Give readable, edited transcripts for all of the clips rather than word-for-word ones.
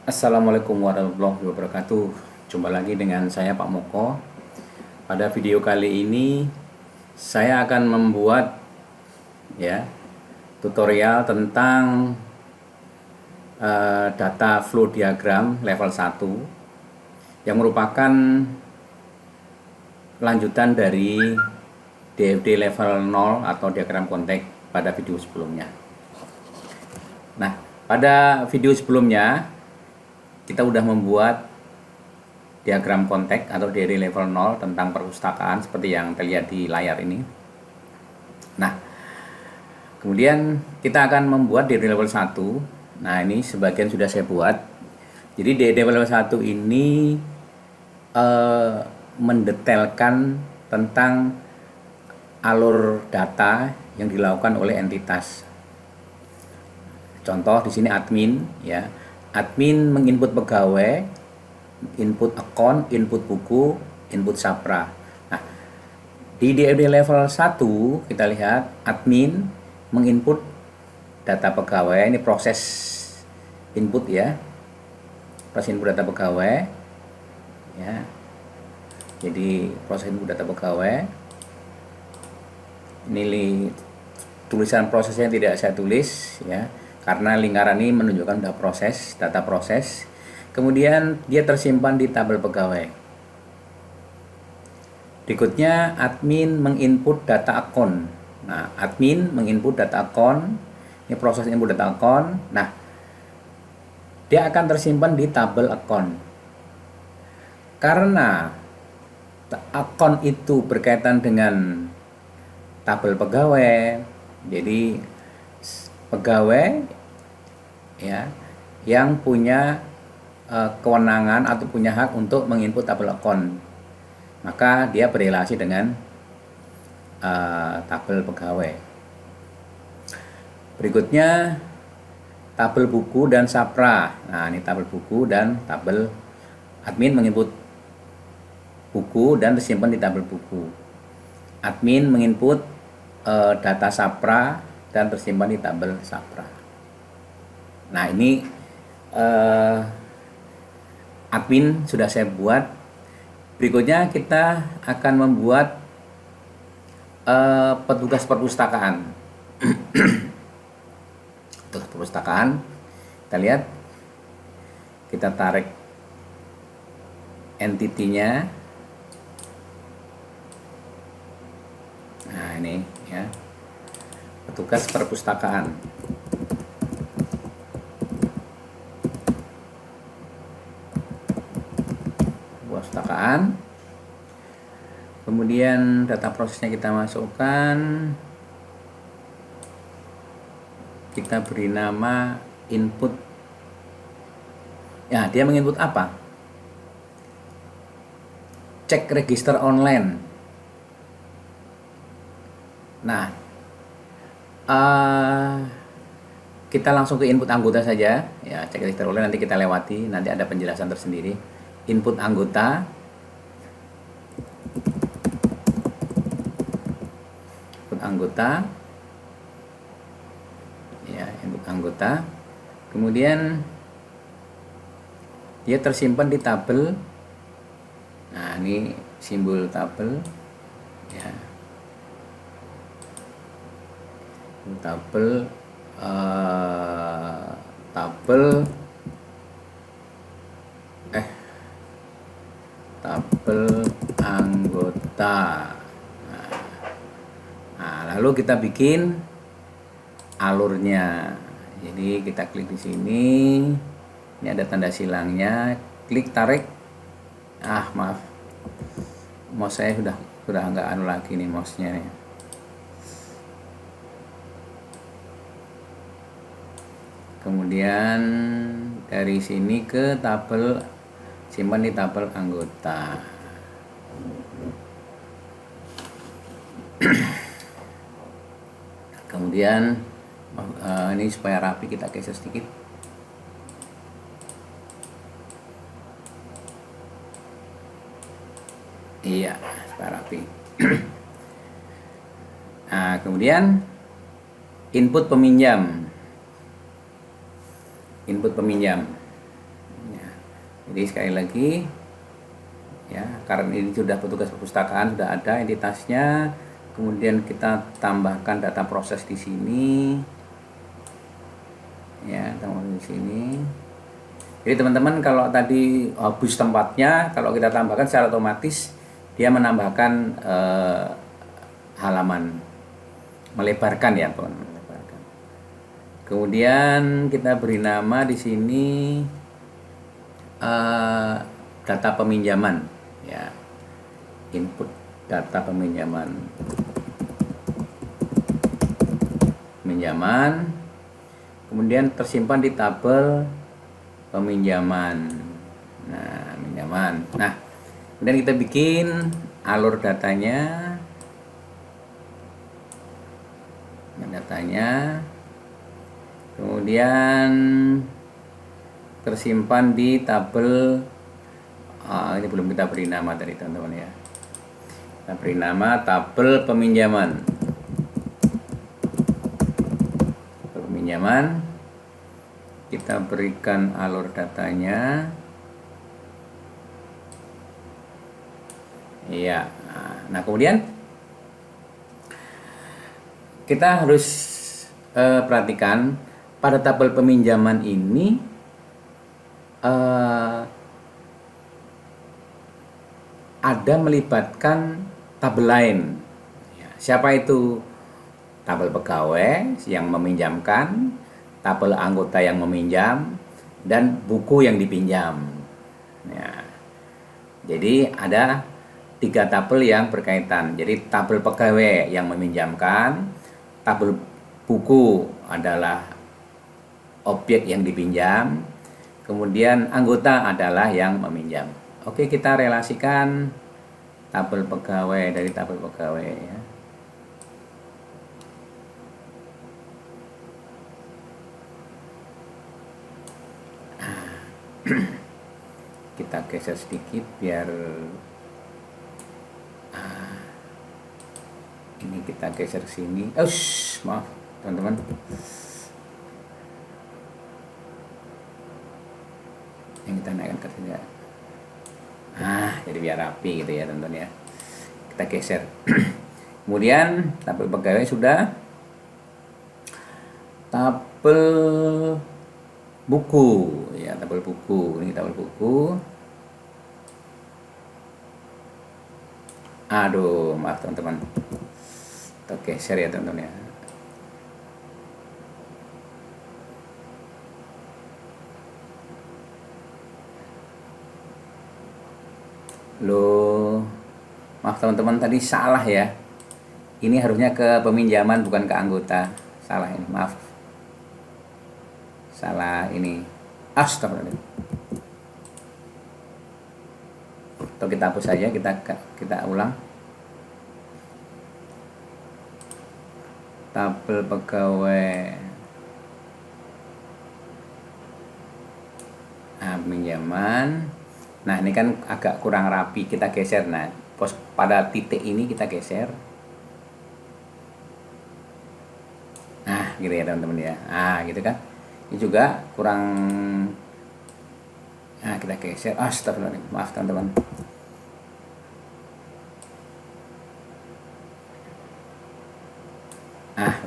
Assalamualaikum warahmatullahi wabarakatuh. Jumpa lagi dengan saya Pak Moko. Pada video kali ini saya akan membuat ya tutorial tentang data flow diagram level 1 yang merupakan lanjutan dari DFD level 0 atau diagram konteks pada video sebelumnya. Nah, pada video sebelumnya kita udah membuat diagram konteks atau dari level 0 tentang perpustakaan seperti yang terlihat di layar ini. Nah, kemudian kita akan membuat dari level 1. Nah, ini sebagian sudah saya buat. Jadi di level 1 ini mendetailkan tentang alur data yang dilakukan oleh entitas. Contoh di sini admin ya. Admin menginput pegawai, input account, input buku, input sapra. Nah, di DFD level 1 kita lihat admin menginput data pegawai, ini proses input ya. Proses input data pegawai ya. Jadi proses input data pegawai. Ini tulisan prosesnya tidak saya tulis ya, karena lingkaran ini menunjukkan sudah proses, data proses. Kemudian dia tersimpan di tabel pegawai. Berikutnya admin menginput data akun. Nah, admin menginput data akun. Ini proses input data akun. Nah, dia akan tersimpan di tabel akun. Karena akun itu berkaitan dengan tabel pegawai, jadi pegawai ya yang punya kewenangan atau punya hak untuk menginput tabel akun, maka dia berrelasi dengan tabel pegawai. Berikutnya tabel buku dan sapra. Nah, ini tabel buku dan tabel admin menginput buku dan tersimpan di tabel buku. Admin menginput data sapra dan tersimpan di tabel sapra. Nah, ini admin sudah saya buat. Berikutnya kita akan membuat petugas perpustakaan. Petugas perpustakaan, kita lihat, kita tarik entity-nya. Nah, ini ya, petugas perpustakaan. Perpustakaan. Kemudian data prosesnya kita masukkan. Kita beri nama input. Ya, dia menginput apa? Cek register online. Nah, kita langsung ke input anggota saja ya, cek register online nanti kita lewati, nanti ada penjelasan tersendiri. Input anggota, ya, input anggota. Kemudian dia tersimpan di tabel. Nah, ini simbol tabel ya, tabel anggota. Nah, lalu kita bikin alurnya. Jadi kita klik di sini. Ini ada tanda silangnya. Klik tarik. Maaf. Mouse saya sudah nggak anu lagi nih mouse-nya nih. Kemudian dari sini ke tabel, simpan di tabel anggota. Kemudian ini supaya rapi kita geser sedikit. Iya, supaya rapi. Nah, kemudian input peminjam. Jadi sekali lagi ya, karena ini sudah petugas perpustakaan, sudah ada entitasnya, kemudian kita tambahkan data proses di sini ya, tambahkan di sini. Jadi teman-teman, kalau tadi habis tempatnya, kalau kita tambahkan secara otomatis dia menambahkan halaman, melebarkan ya, melebarkan. Kemudian kita beri nama di sini data peminjaman ya, input data peminjaman, kemudian tersimpan di tabel peminjaman. Nah, pinjaman. Nah, kemudian kita bikin alur datanya. Kemudian tersimpan di tabel. Ini belum kita beri nama tadi teman-teman ya. Kita beri nama tabel peminjaman. Kita berikan alur datanya. Iya. Nah, kemudian kita harus perhatikan pada tabel peminjaman ini ada melibatkan tabel lain. Siapa itu? Tabel pegawai yang meminjamkan, tabel anggota yang meminjam, dan buku yang dipinjam. Ya. Jadi ada 3 tabel yang berkaitan. Jadi tabel pegawai yang meminjamkan, tabel buku adalah objek yang dipinjam, kemudian anggota adalah yang meminjam. Oke, kita relasikan tabel pegawai dari tabel pegawai ya. Kita geser sedikit biar ini kita geser sini. Maaf teman-teman. Yang kita naikkan ke sini. Jadi biar rapi gitu ya teman-teman ya. Kita geser. Kemudian tabel pegawai sudah. Tabel buku ya, tabel buku. Ini tabel buku. Aduh, maaf teman-teman. Kita geser ya teman-teman ya. Loh, maaf teman-teman, tadi salah ya. Ini harusnya ke peminjaman bukan ke anggota. Salah ini, maaf. Salah ini. Astagfirullah. Atau kita hapus saja, kita ulang. Tabel pegawai pinjaman. Nah, ini kan agak kurang rapi, kita geser. Nah, pada titik ini kita geser. Nah, gitu ya teman-teman ya. Gitu kan. Ini juga kurang. Nah, kita geser. Astagfirullah. Maaf teman-teman.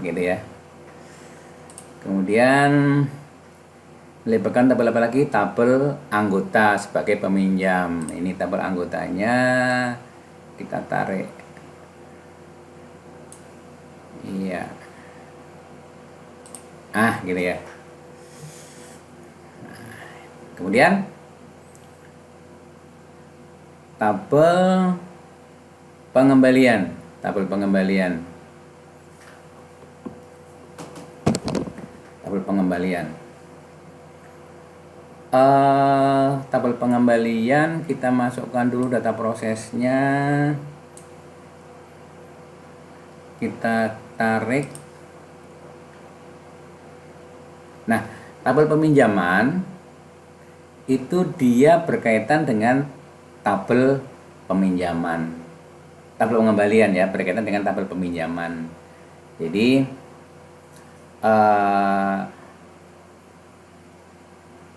Gitu ya. Kemudian melibatkan tabel apa lagi? Tabel anggota sebagai peminjam. Ini tabel anggotanya, kita tarik. Iya. Gitu ya. Kemudian tabel pengembalian. Tabel pengembalian. Tabel pengembalian kita masukkan dulu data prosesnya, kita tarik. Nah, tabel peminjaman itu dia berkaitan dengan tabel peminjaman, tabel pengembalian ya, berkaitan dengan tabel peminjaman. Jadi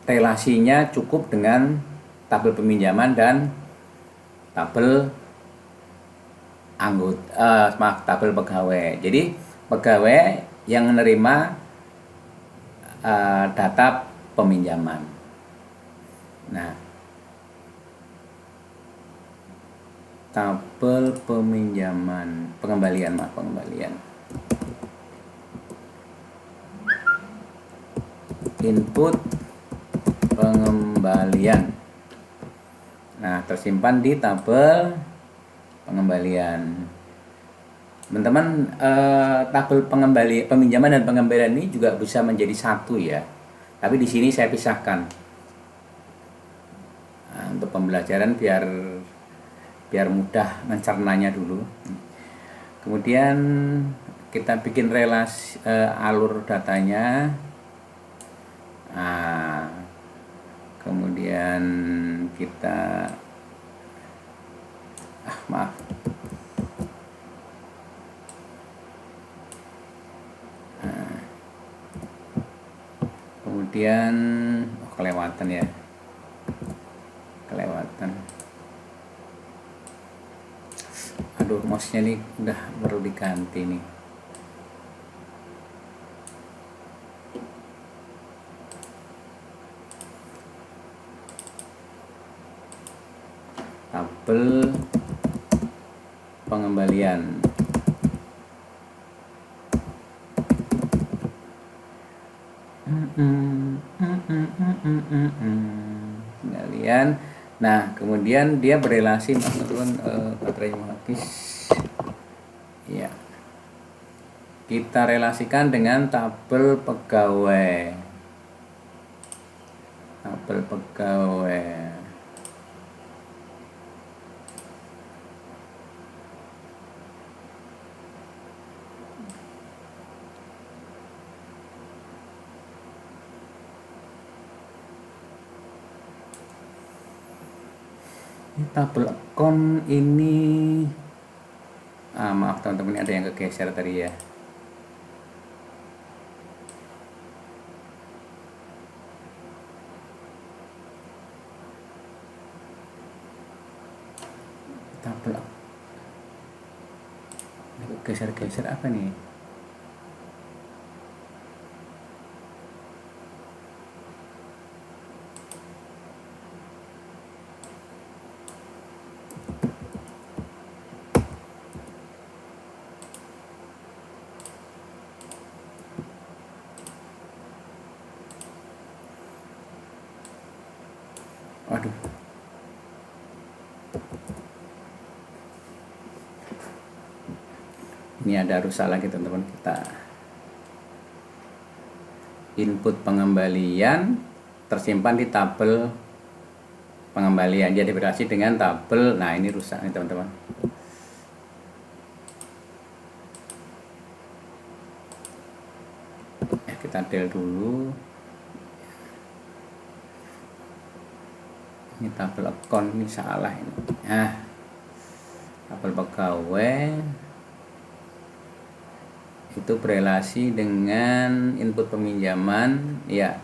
relasinya cukup dengan tabel peminjaman dan tabel tabel pegawai. Jadi pegawai yang menerima data peminjaman. Nah, tabel pengembalian. Input pengembalian. Nah, tersimpan di tabel pengembalian. Teman-teman, tabel peminjaman dan pengembalian ini juga bisa menjadi satu ya. Tapi di sini saya pisahkan. Nah, untuk pembelajaran biar mudah mencernanya dulu. Kemudian kita bikin relasi alur datanya. Nah, kemudian kita kemudian kelewatan ya, aduh, mouse-nya nih udah perlu diganti nih. Tabel pengembalian. Pengembalian. Nah, kemudian dia berelasi, baterai mau habis. Ya. Kita relasikan dengan tabel pegawai. Tabel account ini, maaf teman-teman, ini ada yang kegeser tadi ya. Tabel geser apa nih? Waduh. Ini ada rusak lagi teman-teman. Kita input pengembalian tersimpan di tabel pengembalian, jadi berelasi dengan tabel. Nah, ini rusak nih teman-teman. Kita del dulu. Ini tabel account, ini salah ini. Nah, tabel pegawai itu berelasi dengan input peminjaman ya.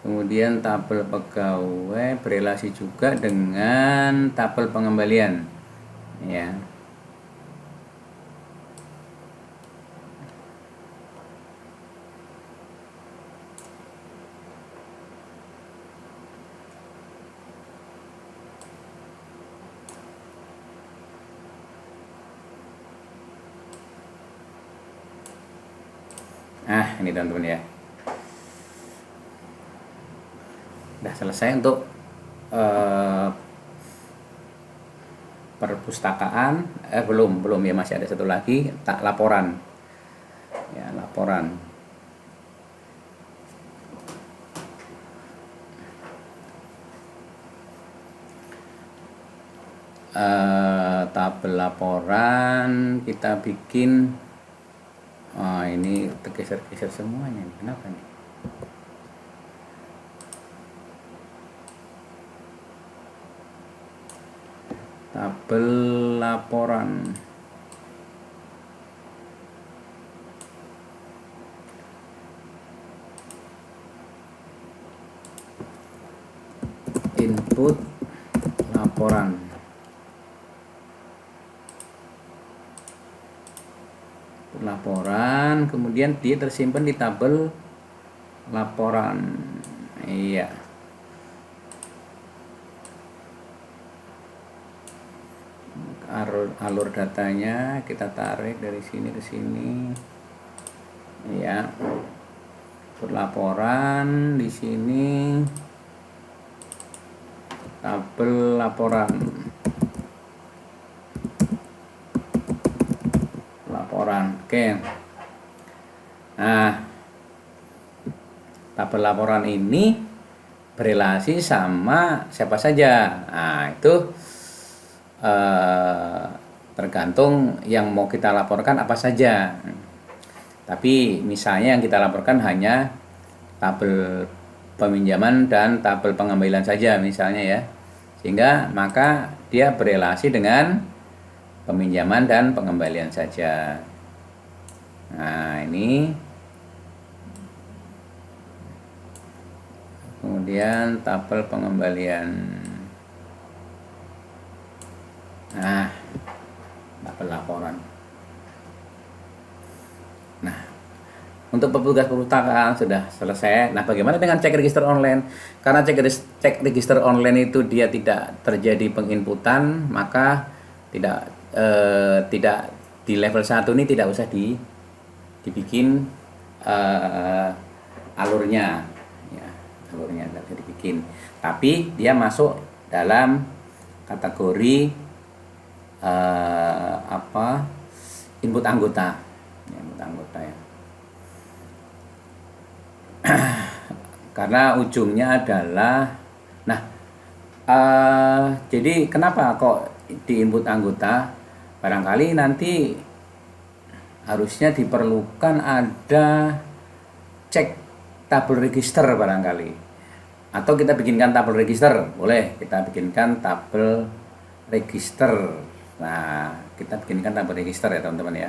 Kemudian tabel pegawai berelasi juga dengan tabel pengembalian ya. Nah, ini teman-teman ya. Udah selesai untuk perpustakaan. Belum ya, masih ada satu lagi, laporan. Ya, laporan. Tabel laporan kita bikin. Ini tergeser-geser semuanya. Kenapa nih? Tabel laporan. Input laporan. Laporan, kemudian dia tersimpan di tabel laporan. Iya. Alur datanya kita tarik dari sini ke sini. Iya. Laporan di sini tabel laporan. Oke. Nah, tabel laporan ini berelasi sama siapa saja. Nah, itu tergantung yang mau kita laporkan apa saja. Tapi misalnya yang kita laporkan hanya tabel peminjaman dan tabel pengambilan saja misalnya ya. Sehingga maka dia berelasi dengan peminjaman dan pengembalian saja. Nah, ini kemudian tabel pengembalian. Nah, tabel laporan. Nah, untuk petugas perpustakaan sudah selesai. Nah, bagaimana dengan cek register online? Karena cek register online itu dia tidak terjadi penginputan, maka tidak di level 1 ini tidak usah dibikin alurnya, ya, alurnya tidak usah dibikin. Tapi dia masuk dalam kategori input anggota, ya, input anggota ya. Karena ujungnya adalah, nah, jadi kenapa kok di input anggota? Barangkali nanti harusnya diperlukan ada cek tabel register barangkali, atau kita bikinkan tabel register, boleh kita bikinkan tabel register. Nah, kita bikinkan tabel register ya teman-teman ya.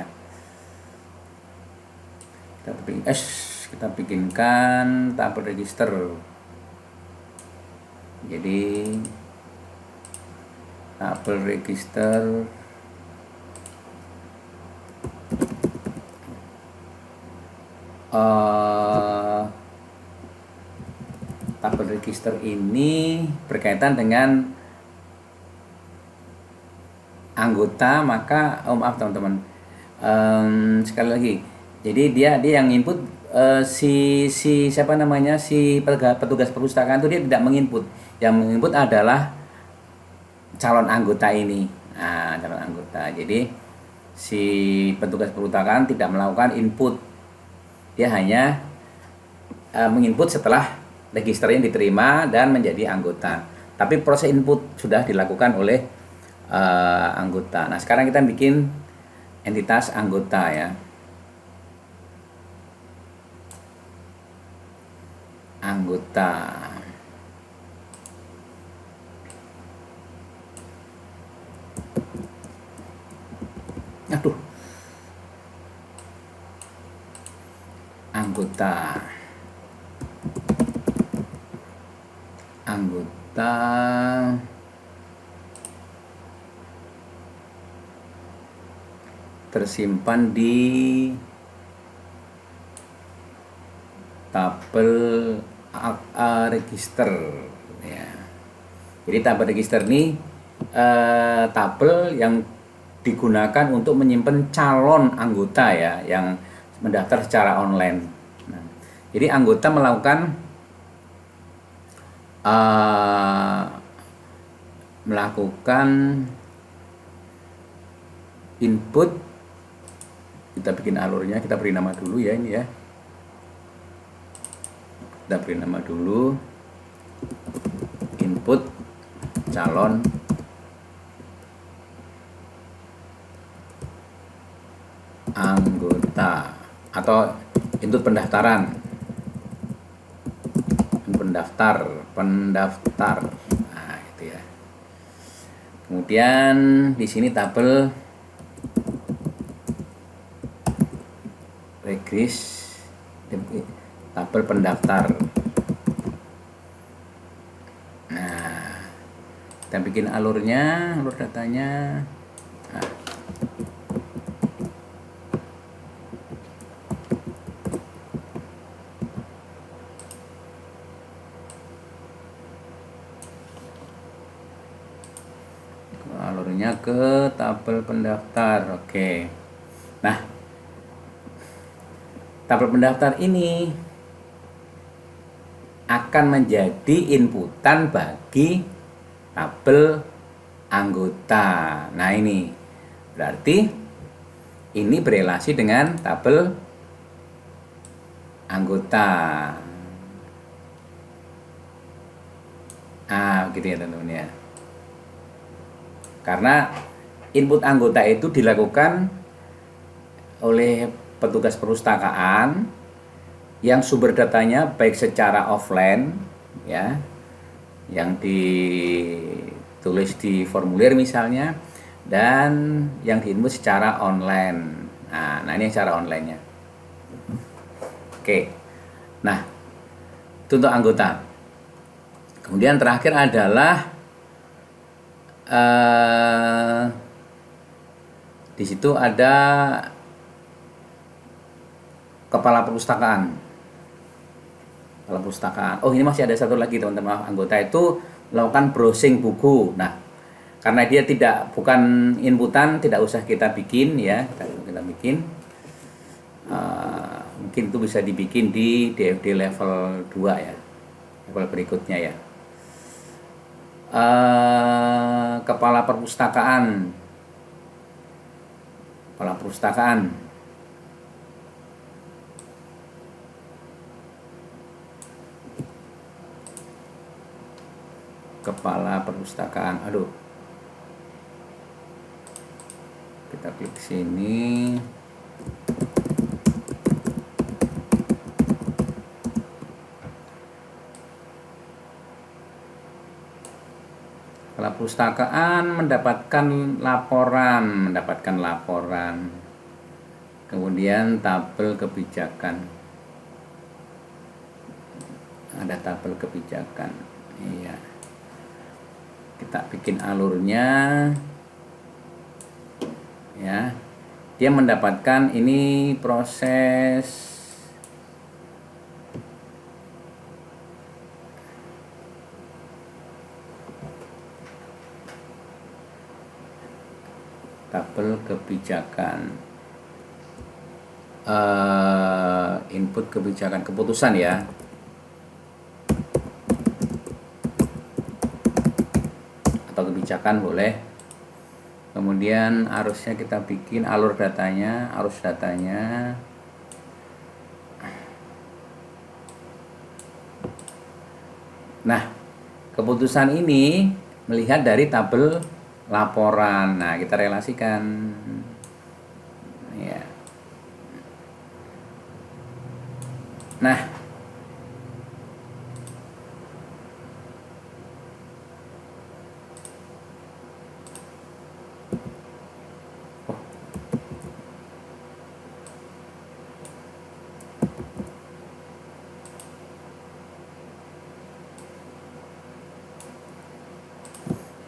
Kita bikinkan tabel register. Jadi tabel register tabel register ini berkaitan dengan anggota, maka maaf teman-teman, sekali lagi, jadi dia yang input si siapa namanya, si petugas perpustakaan itu dia tidak menginput, yang menginput adalah calon anggota ini. Nah, calon anggota. Jadi si petugas perpustakaan tidak melakukan input, dia hanya menginput setelah registernya diterima dan menjadi anggota. Tapi proses input sudah dilakukan oleh anggota. Nah, sekarang kita bikin entitas anggota ya. Anggota. Aduh. Anggota. Tersimpan di tabel register ya. Jadi tabel register ini tabel yang digunakan untuk menyimpan calon anggota ya, yang mendaftar secara online. Nah, jadi anggota melakukan input. Kita bikin alurnya, kita beri nama dulu ya ini ya. Kita beri nama dulu input calon anggota atau input pendaftar. Nah, gitu ya. Kemudian di sini tabel regis, tabel pendaftar. Nah, Kita bikin alurnya, alur datanya. Nah, alurnya ke tabel pendaftar. Oke. Nah, tabel pendaftar ini akan menjadi inputan bagi tabel anggota. Nah, ini berarti ini berelasi dengan tabel anggota. Gitu ya teman-teman ya. Karena input anggota itu dilakukan oleh petugas perpustakaan yang sumber datanya baik secara offline ya, yang ditulis di formulir misalnya, dan yang diinput secara online. Nah ini cara online-nya. Oke. Nah, itu untuk anggota. Kemudian terakhir adalah di situ ada kepala perpustakaan. Kepala perpustakaan. Oh, ini masih ada satu lagi teman-teman. Anggota itu melakukan browsing buku. Nah, karena dia bukan inputan, tidak usah kita bikin ya. Kita bikin. Mungkin itu bisa dibikin di DFD level 2 ya. Level berikutnya ya. Kepala perpustakaan. Kepala perpustakaan. Kepala perpustakaan. Aduh. Kita klik sini. Kepala perpustakaan mendapatkan laporan. Kemudian tabel kebijakan. Ada tabel kebijakan. Iya. Kita bikin alurnya. Ya. Dia mendapatkan ini proses tabel kebijakan, input kebijakan keputusan ya, atau kebijakan boleh. Kemudian arusnya kita bikin arus datanya. Nah, keputusan ini melihat dari tabel laporan. Nah, kita relasikan ya. Nah,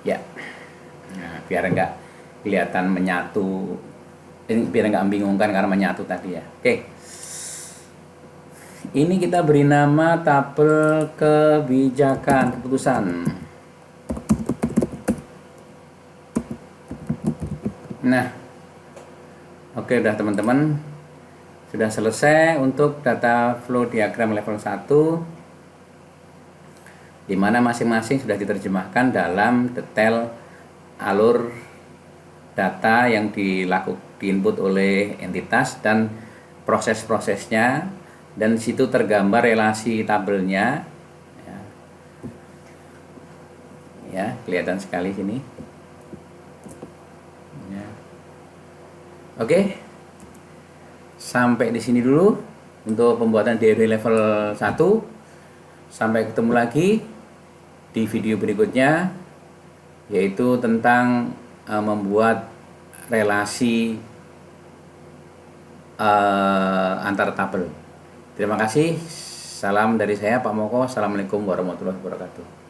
ya. Nah, biar enggak kelihatan menyatu, biar enggak membingungkan karena menyatu tadi ya. Oke. Ini kita beri nama tabel kebijakan keputusan. Nah, oke, udah teman-teman, sudah selesai untuk data flow diagram level 1, di mana masing-masing sudah diterjemahkan dalam detail alur data yang diinput oleh entitas dan proses-prosesnya, dan di situ tergambar relasi tabelnya ya, kelihatan sekali sini ya. Oke, sampai di sini dulu untuk pembuatan DFD level 1. Sampai ketemu lagi di video berikutnya, yaitu tentang membuat relasi antar tabel. Terima kasih. Salam dari saya Pak Moko. Assalamualaikum warahmatullahi wabarakatuh.